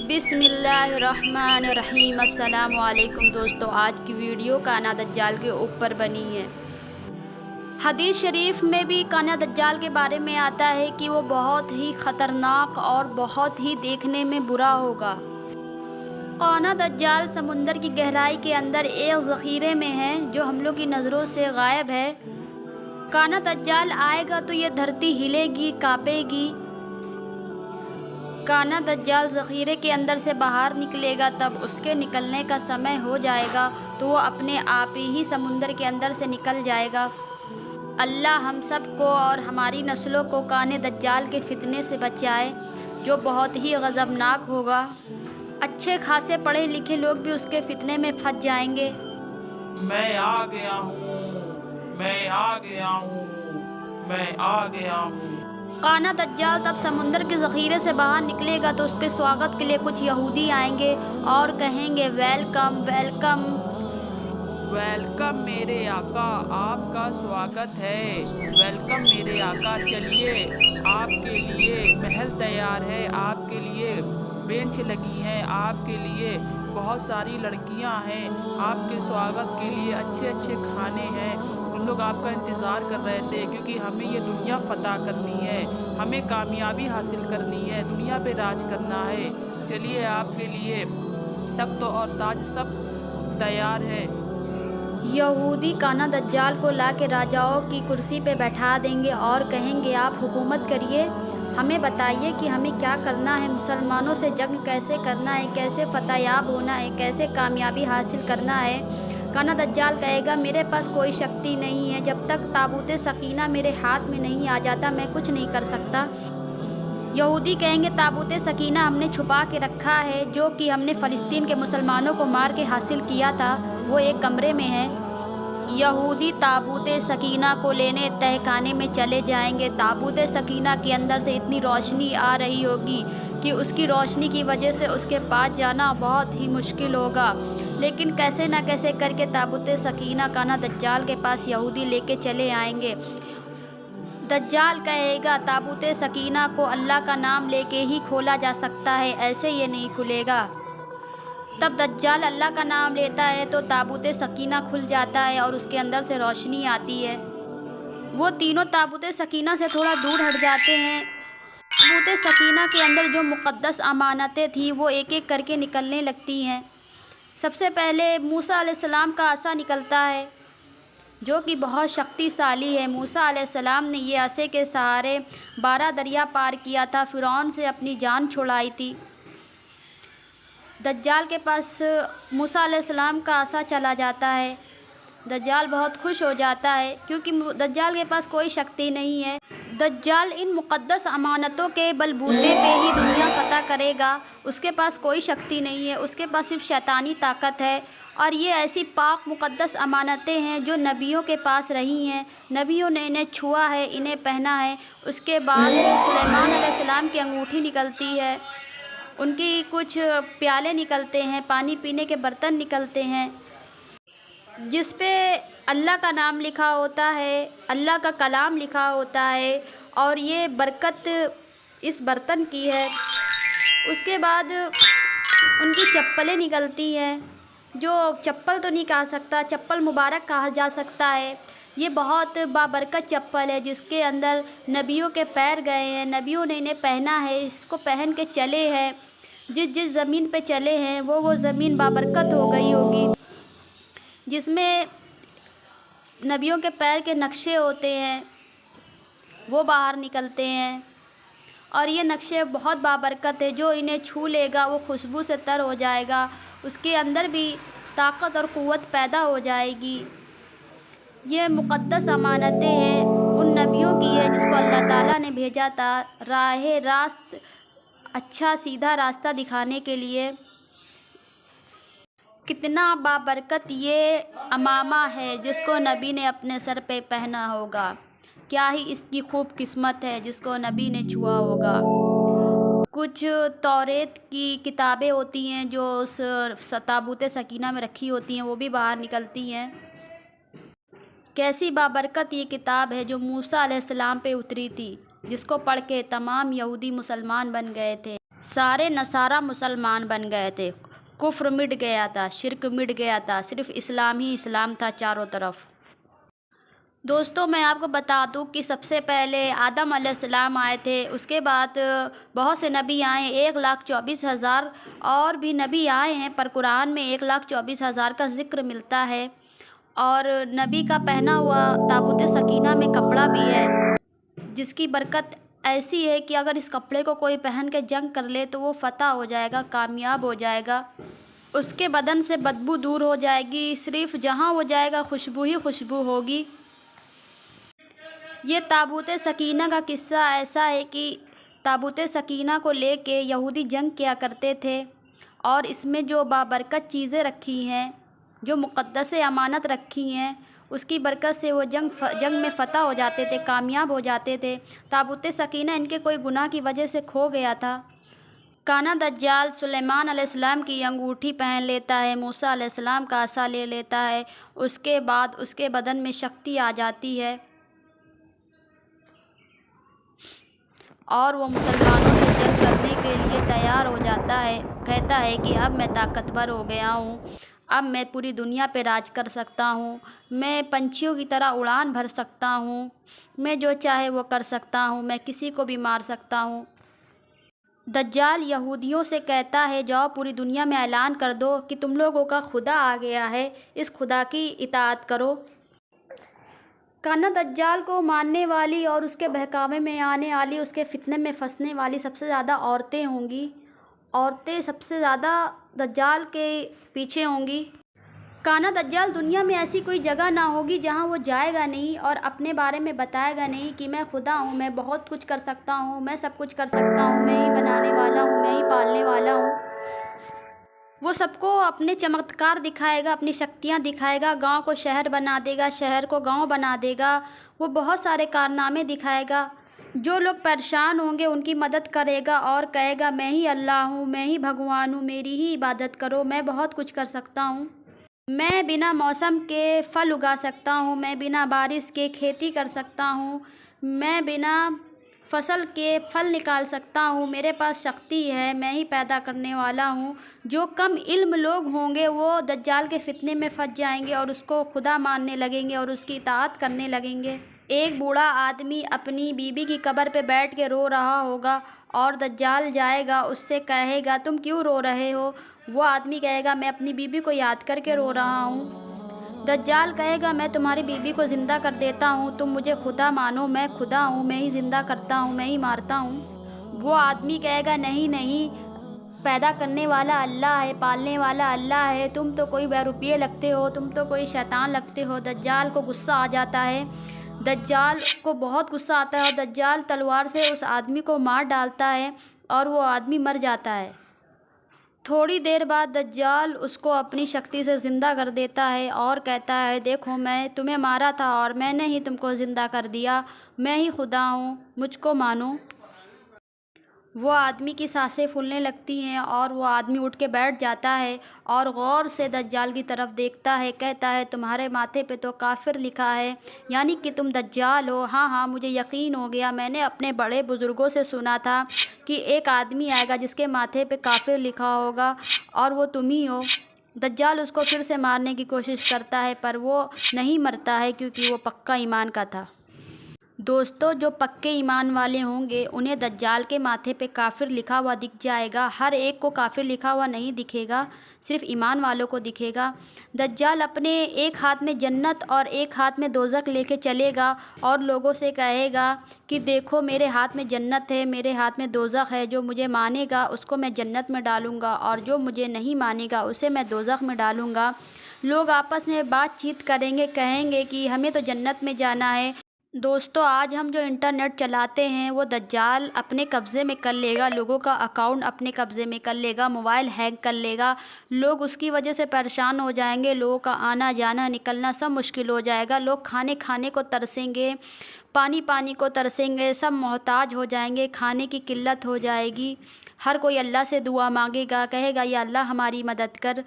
बिस्मिल्लाहिर्रहमानिर्रहीम। अस्सलामु अलैकुम दोस्तों, आज की वीडियो काना दज्जाल के ऊपर बनी है। हदीस शरीफ में भी काना दज्जाल के बारे में आता है कि वो बहुत ही ख़तरनाक और बहुत ही देखने में बुरा होगा। काना दज्जाल समुंदर की गहराई के अंदर एक ज़ख़ीरे में है जो हम लोग की नज़रों से गायब है। काना दज्जाल आएगा तो ये धरती हिलेगी, कांपेगी। काना दज्जाल ज़ख़ीरे के अंदर से बाहर निकलेगा, तब उसके निकलने का समय हो जाएगा तो वो अपने आप ही समुंदर के अंदर से निकल जाएगा। अल्लाह हम सब को और हमारी नस्लों को काने दज्जाल के फितने से बचाए, जो बहुत ही गज़बनाक होगा। अच्छे खासे पढ़े लिखे लोग भी उसके फितने में फंस जाएंगे। मैं आ गया हूँ, मैं आ गया हूँ, मैं आ गया हूँ। काना दज्जाल तब समुंदर के ज़ख़ीरे से बाहर निकलेगा तो उसके स्वागत के लिए कुछ यहूदी आएंगे और कहेंगे वेलकम वेलकम। वेलकम मेरे आका, आपका स्वागत है। वेलकम मेरे आका, चलिए आपके लिए महल तैयार है, आपके लिए बेंच लगी है, आपके लिए बहुत सारी लड़कियां हैं, आपके स्वागत के लिए अच्छे अच्छे खाने हैं। उन लोग आपका इंतज़ार कर रहे थे क्योंकि हमें ये दुनिया फतह करनी है, हमें कामयाबी हासिल करनी है, दुनिया पे राज करना है। चलिए आपके लिए तख्त और ताज सब तैयार है। यहूदी काना दज्जाल को ला के राजाओं की कुर्सी पे बैठा देंगे और कहेंगे आप हुकूमत करिए, हमें बताइए कि हमें क्या करना है, मुसलमानों से जंग कैसे करना है, कैसे फतहयाब होना है, कैसे कामयाबी हासिल करना है। काना दज्जाल कहेगा मेरे पास कोई शक्ति नहीं है, जब तक ताबूत सकीना मेरे हाथ में नहीं आ जाता मैं कुछ नहीं कर सकता। यहूदी कहेंगे ताबूत सकीना हमने छुपा के रखा है, जो कि हमने फ़लस्तीन के मुसलमानों को मार के हासिल किया था, वो एक कमरे में है। यहूदी ताबूत सकीना को लेने तहखाने में चले जाएंगे। ताबूत सकीना के अंदर से इतनी रोशनी आ रही होगी कि उसकी रोशनी की वजह से उसके पास जाना बहुत ही मुश्किल होगा, लेकिन कैसे ना कैसे करके ताबूत सकीना काना दज्जाल के पास यहूदी लेके चले आएंगे। दज्जाल कहेगा ताबूत सकीना को अल्लाह का नाम लेके ही खोला जा सकता है, ऐसे ये नहीं खुलेगा। तब दज्जाल अल्लाह का नाम लेता है तो ताबूत सकीना खुल जाता है और उसके अंदर से रोशनी आती है। वो तीनों ताबूत सकीना से थोड़ा दूर हट जाते हैं। ताबूत सकीना के अंदर जो मुक़द्दस अमानतें थी वो एक एक करके निकलने लगती हैं। सबसे पहले मूसा अलैहिस्सलाम का आसा निकलता है, जो कि बहुत शक्तिशाली है। मूसा अलैहिस्सलाम ने ये आसे के सहारे 12 दरिया पार किया था, फ़िरौन से अपनी जान छुड़ाई थी। दज्जाल के पास मूसा अलैहिस्सलाम का आसा चला जाता है। दज्जाल बहुत खुश हो जाता है क्योंकि दज्जाल के पास कोई शक्ति नहीं है। दज्जाल इन मुक़द्दस अमानतों के बलबूते पे ही दुनिया फतह करेगा। उसके पास कोई शक्ति नहीं है, उसके पास सिर्फ शैतानी ताकत है, और ये ऐसी पाक मुक़द्दस अमानतें हैं जो नबियों के पास रही हैं। नबियों ने इन्हें छुआ है, इन्हें पहना है। उसके बाद सुलेमान अलैहिस्सलाम की अंगूठी निकलती है, उनकी कुछ प्याले निकलते हैं, पानी पीने के बर्तन निकलते हैं, जिस पे अल्लाह का नाम लिखा होता है, अल्लाह का कलाम लिखा होता है, और ये बरकत इस बर्तन की है। उसके बाद उनकी चप्पलें निकलती हैं, जो चप्पल तो नहीं कहा सकता, चप्पल मुबारक कहा जा सकता है। ये बहुत बाबरकत चप्पल है जिसके अंदर नबियों के पैर गए हैं, नबियों ने इन्हें पहना है, इसको पहन के चले हैं। जिस जिस ज़मीन पे चले हैं वो ज़मीन बाबरकत हो गई होगी, जिसमें नबियों के पैर के नक्शे होते हैं वो बाहर निकलते हैं, और ये नक्शे बहुत बाबरकत है। जो इन्हें छू लेगा वो खुशबू से तर हो जाएगा, उसके अंदर भी ताकत और क़ुव्वत पैदा हो जाएगी। ये मुक़द्दस अमानतें हैं उन नबियों की है जिसको अल्लाह ताला ने भेजा था राह रास्त, अच्छा सीधा रास्ता दिखाने के लिए। कितना बाबरकत ये अमामा है जिसको नबी ने अपने सर पे पहना होगा। क्या ही इसकी खूब किस्मत है जिसको नबी ने छुआ होगा। कुछ तौरेत की किताबें होती हैं जो उस ताबूत सकीना में रखी होती हैं, वो भी बाहर निकलती हैं। कैसी बाबरकत ये किताब है जो मूसा अलैहिस्सलाम पे उतरी थी, जिसको पढ़ के तमाम यहूदी मुसलमान बन गए थे। सारे नसारा मुसलमान बन गए थे, कुफ्र मिट गया था, शिर्क मिट गया था, सिर्फ इस्लाम ही इस्लाम था चारों तरफ। दोस्तों, मैं आपको बता दूं कि सबसे पहले आदम अलैहिस्सलाम आए थे, उसके बाद बहुत से नबी आए, 1,24,000 और भी नबी आए हैं, पर कुरान में 1,24,000 का ज़िक्र मिलता है। और नबी का पहना हुआ ताबूत सकीना में कपड़ा भी है, जिसकी बरकत ऐसी है कि अगर इस कपड़े को कोई पहन के जंग कर ले तो वो फ़तह हो जाएगा, कामयाब हो जाएगा। उसके बदन से बदबू दूर हो जाएगी, सिर्फ जहाँ वो जाएगा खुशबू ही खुशबू होगी। ये ताबूत सकीना का किस्सा ऐसा है कि ताबूत सकीना को लेके यहूदी जंग किया करते थे, और इसमें जो बाबरकत चीज़ें रखी हैं, जो मुक़द्दस अमानत रखी हैं, उसकी बरकत से वो जंग में फ़तह हो जाते थे, कामयाब हो जाते थे। ताबूत सकीना इनके कोई गुनाह की वजह से खो गया था। काना दज्जाल सुलेमान अलैहिस्सलाम की अंगूठी पहन लेता है, मूसा अलैहिस्सलाम का आसा ले लेता है, उसके बाद उसके बदन में शक्ति आ जाती है और वो मुसलमानों से जंग करने के लिए तैयार हो जाता है। कहता है कि अब मैं ताकतवर हो गया हूँ, अब मैं पूरी दुनिया पे राज कर सकता हूँ, मैं पंछियों की तरह उड़ान भर सकता हूँ, मैं जो चाहे वो कर सकता हूँ, मैं किसी को भी मार सकता हूँ। दज्जाल यहूदियों से कहता है, जाओ पूरी दुनिया में ऐलान कर दो कि तुम लोगों का खुदा आ गया है, इस खुदा की इताअत करो। काना दज्जाल को मानने वाली और उसके बहकावे में आने वाली, उसके फितने में फंसने वाली सबसे ज़्यादा औरतें होंगी। औरतें सबसे ज़्यादा दज्जाल के पीछे होंगी। काना दज्जाल दुनिया में ऐसी कोई जगह ना होगी जहां वो जाएगा नहीं और अपने बारे में बताएगा नहीं कि मैं खुदा हूं, मैं बहुत कुछ कर सकता हूं, मैं सब कुछ कर सकता हूं, मैं ही बनाने वाला हूं, मैं ही पालने वाला हूं। वो सबको अपने चमत्कार दिखाएगा, अपनी शक्तियाँ दिखाएगा, गांव को शहर बना देगा, शहर को गांव बना देगा। वो बहुत सारे कारनामे दिखाएगा। जो लोग परेशान होंगे उनकी मदद करेगा और कहेगा, मैं ही अल्लाह हूँ, मैं ही भगवान हूँ, मेरी ही इबादत करो, मैं बहुत कुछ कर सकता हूँ। मैं बिना मौसम के फल उगा सकता हूँ, मैं बिना बारिश के खेती कर सकता हूँ, मैं बिना फसल के फल निकाल सकता हूँ, मेरे पास शक्ति है, मैं ही पैदा करने वाला हूँ। जो कम इल्म लोग होंगे वो दज्जाल के फितने में फंस जाएंगे और उसको खुदा मानने लगेंगे और उसकी इताअत करने लगेंगे। एक बूढ़ा आदमी अपनी बीबी की कब्र पे बैठ के रो रहा होगा और दज्जाल जाएगा, उससे कहेगा, तुम क्यों रो रहे हो? वो आदमी कहेगा, मैं अपनी बीबी को याद करके रो रहा हूँ। दज्जाल कहेगा, मैं तुम्हारी बीबी को ज़िंदा कर देता हूँ, तुम मुझे खुदा मानो, मैं खुदा हूँ, मैं ही ज़िंदा करता हूँ, मैं ही मारता हूँ। वो आदमी कहेगा, नहीं नहीं, पैदा करने वाला अल्लाह है, पालने वाला अल्लाह है, तुम तो कोई बेरुपये लगते हो, तुम तो कोई शैतान लगते हो। दज्जाल को गुस्सा आ जाता है, दज्जाल को बहुत गुस्सा आता है और दज्जाल तलवार से उस आदमी को मार डालता है और वो आदमी मर जाता है। थोड़ी देर बाद दज्जाल उसको अपनी शक्ति से ज़िंदा कर देता है और कहता है, देखो मैं तुम्हें मारा था और मैंने ही तुमको ज़िंदा कर दिया, मैं ही खुदा हूँ, मुझको मानो। वो आदमी की सांसें फूलने लगती हैं और वो आदमी उठ के बैठ जाता है और गौर से दज्जाल की तरफ देखता है। कहता है, तुम्हारे माथे पे तो काफिर लिखा है, यानी कि तुम दज्जाल हो। हाँ हाँ, मुझे यकीन हो गया, मैंने अपने बड़े बुज़ुर्गों से सुना था कि एक आदमी आएगा जिसके माथे पे काफिर लिखा होगा और वो तुम ही हो। दज्जाल उसको फिर से मारने की कोशिश करता है पर वो नहीं मरता है क्योंकि वो पक्का ईमान का था। दोस्तों, जो पक्के ईमान वाले होंगे उन्हें दज्जाल के माथे पे काफिर लिखा हुआ दिख जाएगा। हर एक को काफिर लिखा हुआ नहीं दिखेगा, सिर्फ ईमान वालों को दिखेगा। दज्जाल अपने एक हाथ में जन्नत और एक हाथ में दोज़ख लेके चलेगा और लोगों से कहेगा कि देखो, मेरे हाथ में जन्नत है, मेरे हाथ में दोज़ख है, जो मुझे मानेगा उसको मैं जन्नत में डालूँगा और जो मुझे नहीं मानेगा उसे मैं दोज़ख में डालूँगा। लोग आपस में बातचीत करेंगे, कहेंगे कि हमें तो जन्नत में जाना है। दोस्तों, आज हम जो इंटरनेट चलाते हैं वो दज्जाल अपने कब्ज़े में कर लेगा, लोगों का अकाउंट अपने कब्ज़े में कर लेगा, मोबाइल हैक कर लेगा। लोग उसकी वजह से परेशान हो जाएंगे, लोगों का आना जाना निकलना सब मुश्किल हो जाएगा। लोग खाने खाने को तरसेंगे, पानी पानी को तरसेंगे, सब मोहताज हो जाएंगे, खाने की किल्लत हो जाएगी। हर कोई अल्लाह से दुआ मांगेगा, कहेगा, या अल्लाह हमारी मदद कर,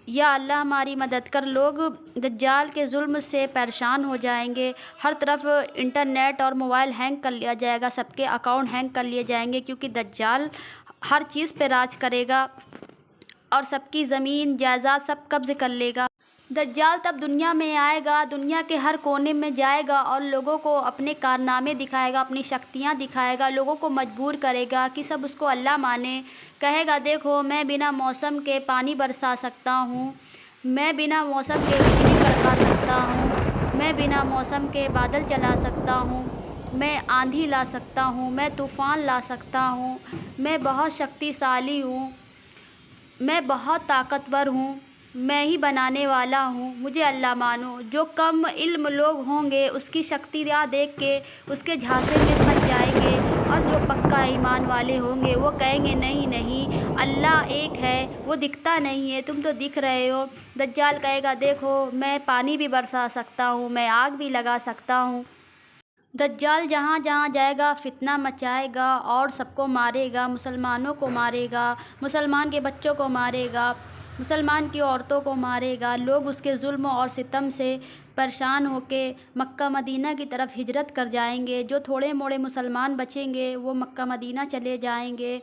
या अल्लाह हमारी मदद कर। लोग दज्जाल के जुल्म से परेशान हो जाएंगे। हर तरफ इंटरनेट और मोबाइल हैंग कर लिया जाएगा, सबके अकाउंट हैंग कर लिए जाएंगे क्योंकि दज्जाल ہر چیز پہ راج کرے گا اور سب کی زمین جائیداد سب قبض کر لے گا۔ دجال تب دنیا میں آئے گا، دنیا کے ہر کونے میں جائے گا اور لوگوں کو اپنے کارنامے دکھائے گا، اپنی شکتیاں دکھائے گا، لوگوں کو مجبور کرے گا کہ سب اس کو اللہ مانے۔ کہے گا دیکھو میں بنا موسم کے پانی برسا سکتا ہوں، میں بنا موسم کے بجلی کڑکا سکتا ہوں، میں بنا موسم کے بادل چلا سکتا ہوں، میں آندھی لا سکتا ہوں، میں طوفان لا سکتا ہوں، میں بہت شکتیشالی ہوں، میں بہت طاقتور ہوں، میں ہی بنانے والا ہوں، مجھے اللہ مانو۔ جو کم علم لوگ ہوں گے اس کی شکتیاں دیکھ کے اس کے جھانسے میں پھنس جائیں گے، اور جو پکا ایمان والے ہوں گے وہ کہیں گے نہیں نہیں اللہ ایک ہے، وہ دکھتا نہیں ہے، تم تو دکھ رہے ہو۔ دجال کہے گا دیکھو میں پانی بھی برسا سکتا ہوں، میں آگ بھی لگا سکتا ہوں۔ دجال جہاں جہاں جائے گا فتنہ مچائے گا اور سب کو مارے گا، مسلمانوں کو مارے گا، مسلمان کے بچوں کو مارے گا، مسلمان کی عورتوں کو مارے گا۔ لوگ اس کے ظلم اور ستم سے پریشان ہو کے مکہ مدینہ کی طرف ہجرت کر جائیں گے۔ جو تھوڑے موڑے مسلمان بچیں گے وہ مکہ مدینہ چلے جائیں گے۔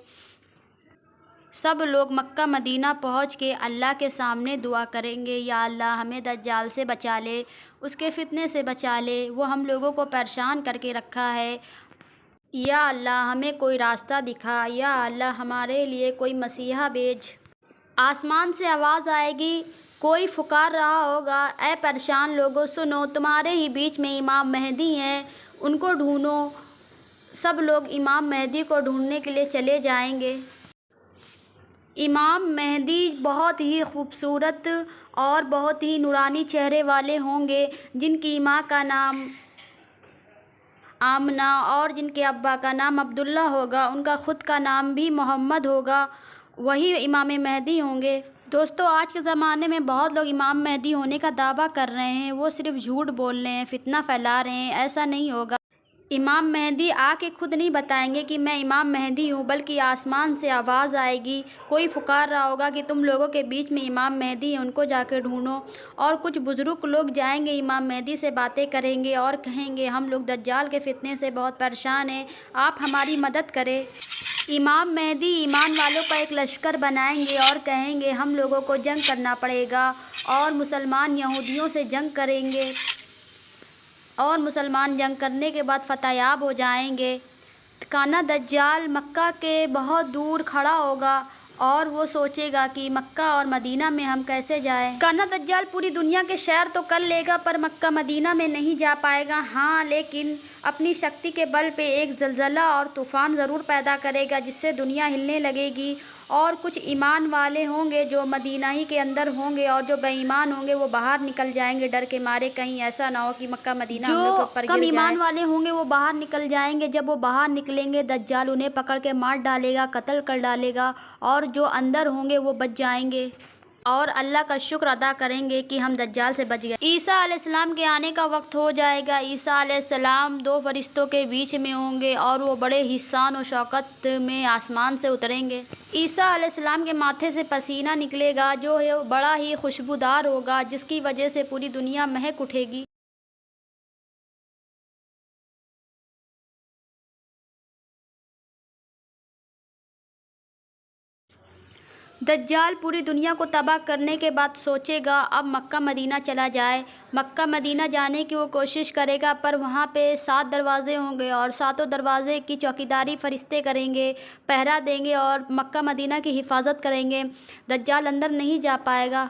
سب لوگ مکہ مدینہ پہنچ کے اللہ کے سامنے دعا کریں گے، یا اللہ ہمیں دجال سے بچا لے، اس کے فتنے سے بچا لے، وہ ہم لوگوں کو پریشان کر کے رکھا ہے، یا اللہ ہمیں کوئی راستہ دکھا، یا اللہ ہمارے لیے کوئی مسیحا بھیج۔ آسمان سے آواز آئے گی، کوئی پکار رہا ہوگا اے پریشان لوگوں سنو، تمہارے ہی بیچ میں امام مہدی ہیں، ان کو ڈھونڈو۔ سب لوگ امام مہدی کو ڈھونڈنے کے لیے چلے جائیں گے۔ امام مہدی بہت ہی خوبصورت اور بہت ہی نورانی چہرے والے ہوں گے، جن کی ماں کا نام آمنہ اور جن کے ابا کا نام عبداللہ ہوگا، ان کا خود کا نام بھی محمد ہوگا، وہی امام مہدی ہوں گے۔ دوستو آج کے زمانے میں بہت لوگ امام مہدی ہونے کا دعویٰ کر رہے ہیں، وہ صرف جھوٹ بول رہے ہیں، فتنہ پھیلا رہے ہیں، ایسا نہیں ہوگا۔ امام مہدی آ کے خود نہیں بتائیں گے کہ میں امام مہدی ہوں، بلکہ آسمان سے آواز آئے گی، کوئی پکار رہا ہوگا کہ تم لوگوں کے بیچ میں امام مہدی ہیں، ان کو جا کے ڈھونڈو۔ اور کچھ بزرگ لوگ جائیں گے امام مہدی سے باتیں کریں گے اور کہیں گے ہم لوگ دجال کے فتنے سے بہت پریشان ہیں، آپ ہماری مدد کریں۔ امام مہدی ایمان والوں کا ایک لشکر بنائیں گے اور کہیں گے ہم لوگوں کو جنگ کرنا پڑے گا، اور مسلمان یہودیوں سے جنگ کریں گے، اور مسلمان جنگ کرنے کے بعد فتح یاب ہو جائیں گے۔ کانا دجال مکہ کے بہت دور کھڑا ہوگا اور وہ سوچے گا کہ مکہ اور مدینہ میں ہم کیسے جائیں۔ کانا دجال پوری دنیا کے شہر تو کر لے گا پر مکہ مدینہ میں نہیں جا پائے گا، ہاں لیکن اپنی شکتی کے بل پہ ایک زلزلہ اور طوفان ضرور پیدا کرے گا جس سے دنیا ہلنے لگے گی، اور کچھ ایمان والے ہوں گے جو مدینہ ہی کے اندر ہوں گے، اور جو بے ایمان ہوں گے وہ باہر نکل جائیں گے ڈر کے مارے، کہیں ایسا نہ ہو کہ مکہ مدینہ ہم لوگ کے اوپر گر جائے۔ جو کم ایمان والے ہوں گے وہ باہر نکل جائیں گے، جب وہ باہر نکلیں گے دجال انہیں پکڑ کے مار ڈالے گا، قتل کر ڈالے گا، اور جو اندر ہوں گے وہ بچ جائیں گے اور اللہ کا شکر ادا کریں گے کہ ہم دجال سے بچ گئے۔ عیسیٰ علیہ السلام کے آنے کا وقت ہو جائے گا، عیسیٰ علیہ السلام دو فرشتوں کے بیچ میں ہوں گے اور وہ بڑے ہی شان و شوکت میں آسمان سے اتریں گے۔ عیسیٰ علیہ السلام کے ماتھے سے پسینہ نکلے گا جو ہے بڑا ہی خوشبودار ہوگا، جس کی وجہ سے پوری دنیا مہک اٹھے گی۔ دجال پوری دنیا کو تباہ کرنے کے بعد سوچے گا اب مکہ مدینہ چلا جائے۔ مکہ مدینہ جانے کی وہ کوشش کرے گا پر وہاں پہ 7 دروازے ہوں گے اور 7 دروازے کی چوکیداری فرشتے کریں گے، پہرا دیں گے اور مکہ مدینہ کی حفاظت کریں گے۔ دجال اندر نہیں جا پائے گا۔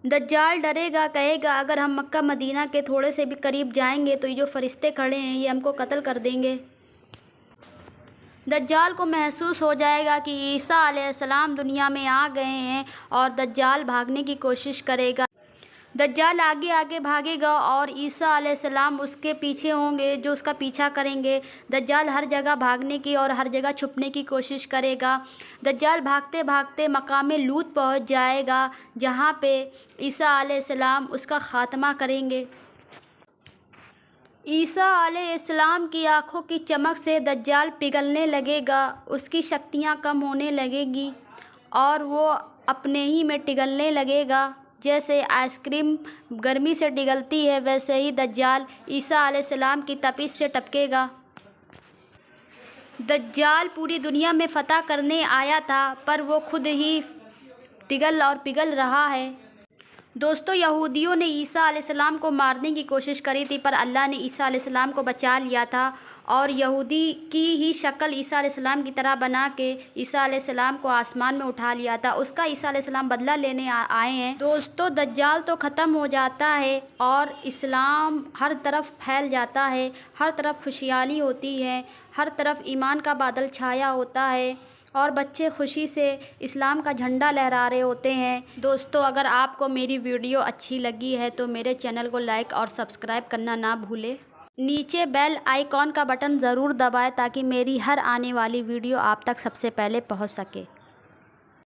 دجال ڈرے گا، کہے گا اگر ہم مکہ مدینہ کے تھوڑے سے بھی قریب جائیں گے تو یہ جو فرشتے کھڑے ہیں یہ ہم کو قتل کر دیں گے۔ دجال کو محسوس ہو جائے گا کہ عیسیٰ علیہ السلام دنیا میں آ گئے ہیں اور دجال بھاگنے کی کوشش کرے گا۔ دجال آگے آگے بھاگے گا اور عیسیٰ علیہ السلام اس کے پیچھے ہوں گے جو اس کا پیچھا کریں گے۔ دجال ہر جگہ بھاگنے کی اور ہر جگہ چھپنے کی کوشش کرے گا۔ دجال بھاگتے بھاگتے مقام لوط پہنچ جائے گا جہاں پہ عیسیٰ علیہ السلام اس کا خاتمہ کریں گے۔ عیسیٰ علیہ السلام کی آنکھوں کی چمک سے دجال پگھلنے لگے گا، اس کی شکتیاں کم ہونے لگے گی اور وہ اپنے ہی میں پگھلنے لگے گا، جیسے آئس کریم گرمی سے پگھلتی ہے ویسے ہی دجال عیسیٰ علیہ السلام کی تپش سے ٹپکے گا۔ दज्जाल पूरी दुनिया में फतह करने आया था, पर वो खुद ही पिघल और पिघल रहा है। दोस्तों, यहूदियों ने ईसा अलैहिस्सलाम को मारने की कोशिश करी थी, पर अल्लाह ने ईसा अलैहिस्सलाम को बचा लिया था और यहूदी की ही शक्ल ईसा अलैहिस्सलाम की तरह बना के ईसा अलैहिस्सलाम को आसमान में उठा लिया था। उसका ईसा अलैहिस्सलाम बदला लेने आए हैं। दोस्तों, दज्जाल तो ख़त्म हो जाता है और इस्लाम हर तरफ फैल जाता है, हर तरफ खुशहाली होती है, हर तरफ ईमान का बादल छाया होता है और बच्चे खुशी से इस्लाम का झंडा लहरा रहे होते हैं। दोस्तों, अगर आपको मेरी वीडियो अच्छी लगी है तो मेरे चैनल को लाइक और सब्सक्राइब करना ना भूलें। नीचे बेल आइकॉन का बटन ज़रूर दबाएं ताकि मेरी हर आने वाली वीडियो आप तक सबसे पहले पहुंच सके।